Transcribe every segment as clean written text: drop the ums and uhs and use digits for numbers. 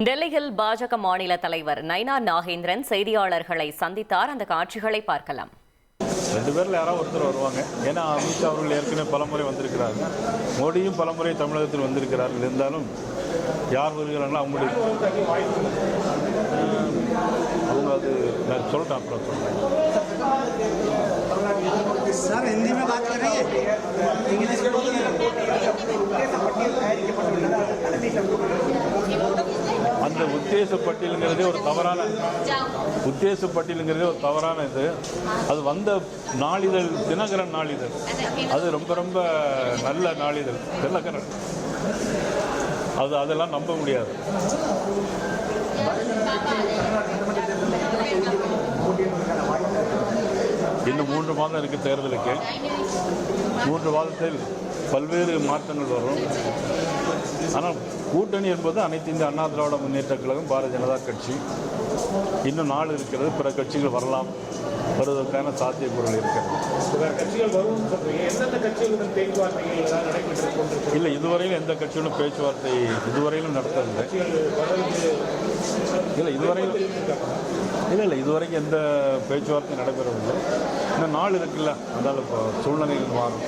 டெல்லியில் பாஜக மாநில தலைவர் நைனா நாகேந்திரன் செய்தியாளர்களை சந்தித்தார். அந்த காட்சிகளை பார்க்கலாம். ரெண்டு பேரில் யாராவது ஒருத்தர் வருவாங்க. ஏன்னா அமித்ஷா அவர்கள் ஏற்கனவே பலமுறை வந்திருக்கிறார்கள், மோடியும் பலமுறை தமிழகத்தில் வந்திருக்கிறார்கள். இருந்தாலும் யார் வருகிறாங்களோ அவங்களுடைய அவங்க அது நான் சொல்லிட்டேன், அப்புறம் சொல்கிறேன். सर हिंदी में बात कर रही है, इंग्लिश में அந்த உத்தேச பட்டியலுங்கிறதே ஒரு தவறான இது. அது வந்த நாளிதழ் தினகரன் நாளிதழ், அது ரொம்ப ரொம்ப நல்ல நாளிதழ் தினகரன். அதெல்லாம் நம்ப முடியாது. இன்னும் 3 மாதம் இருக்கு தேர்தலுக்கு. 3 மாதத்தில் பல்வேறு மாற்றங்கள் வரும். ஆனால் கூட்டணி என்பது அனைத்து இந்திய அண்ணா திராவிட முன்னேற்ற கழகம், பாரதிய ஜனதா கட்சி. இன்னும் நாள் இருக்கிறது, பிற கட்சிகள் வரலாம், வருவதற்கான சாத்தியக்கூறுகள் இருக்கிறது. இல்லை, இதுவரையிலும் எந்த கட்சிகளும் பேச்சுவார்த்தை இதுவரையிலும் நடத்தவில்லை. இதுவரைக்கும் எந்த பேச்சுவார்த்தை நடைபெறவில்லை. இன்னும் நாள் இருக்குல்ல, அதனால் இப்போ சூழ்நிலைகள் மாறும்.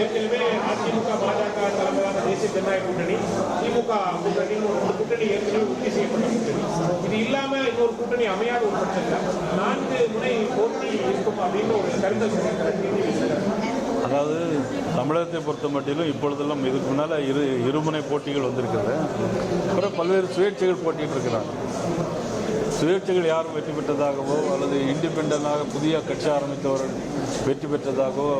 ஏற்கனவே அதிமுக பாஜக தலைமையிலான தேசிய ஜனநாயக கூட்டணி, திமுக கூட்டணி கூட்டணி ஏற்கனவே உறுதி செய்யப்பட்ட கூட்டணி. இது இல்லாம இன்னொரு கூட்டணி அமையாத ஒரு பட்சத்தில் 4 முனை போட்டி இருக்கும் அப்படின்னு ஒரு கருத்தை சொல்லியிருக்கிறார். அதாவது தமிழகத்தை பொறுத்த மட்டிலும் இப்பொழுதெல்லாம் இதுக்கு முன்னால் இருமுனை போட்டிகள் வந்திருக்கிறது. அப்புறம் பல்வேறு சுயேட்சைகள் போட்டிட்டு இருக்கிறாங்க. சுயேட்சைகள் யாரும் வெற்றி பெற்றதாகவோ அல்லது இண்டிபெண்டாக புதிய கட்சி ஆரம்பித்தவர்கள் வெற்றி பெற்றதாகவோ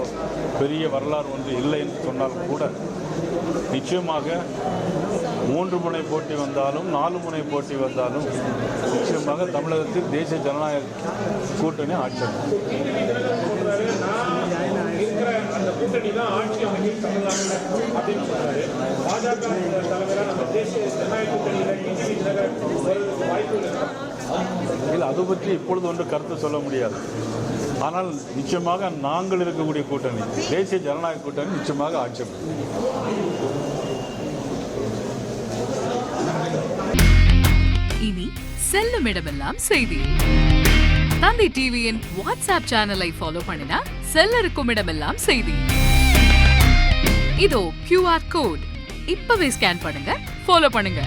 பெரிய வரலாறு ஒன்று இல்லை என்று சொன்னாலும் கூட நிச்சயமாக 3 முனை போட்டி வந்தாலும் 4 முனை போட்டி வந்தாலும் நிச்சயமாக தமிழகத்தில் தேசிய ஜனநாயக கூட்டணி ஆட்சி அந்த கூட்டணி தான் ஆட்சி அமைக்கும் தமிழ்நாட்டில் அப்படின்னு சொல்றாரு. பாஜக தலைமையில நம்ம தேசிய ஜனநாயக கூட்டணியில் வாய்ப்புகள் இருக்கா? இல்லை, அது பற்றி இப்பொழுது ஒன்று கருத்து சொல்ல முடியாது. ஆனால் நிச்சயமாக நாங்கள் இருக்கக்கூடிய கூட்டணி, தேசிய ஜனநாயக கூட்டணி நிச்சயமாக ஆட்சி. இனி செல்லும் இடமெல்லாம் செய்தி. தந்தி டிவியின் வாட்ஸ்அப் சேனலை ஃபாலோ பண்ணினா செல்ல இருக்கும் இடமெல்லாம் செய்தி. இதோ QR கோட், இப்பவே ஸ்கேன் பண்ணுங்க, ஃபாலோ பண்ணுங்க.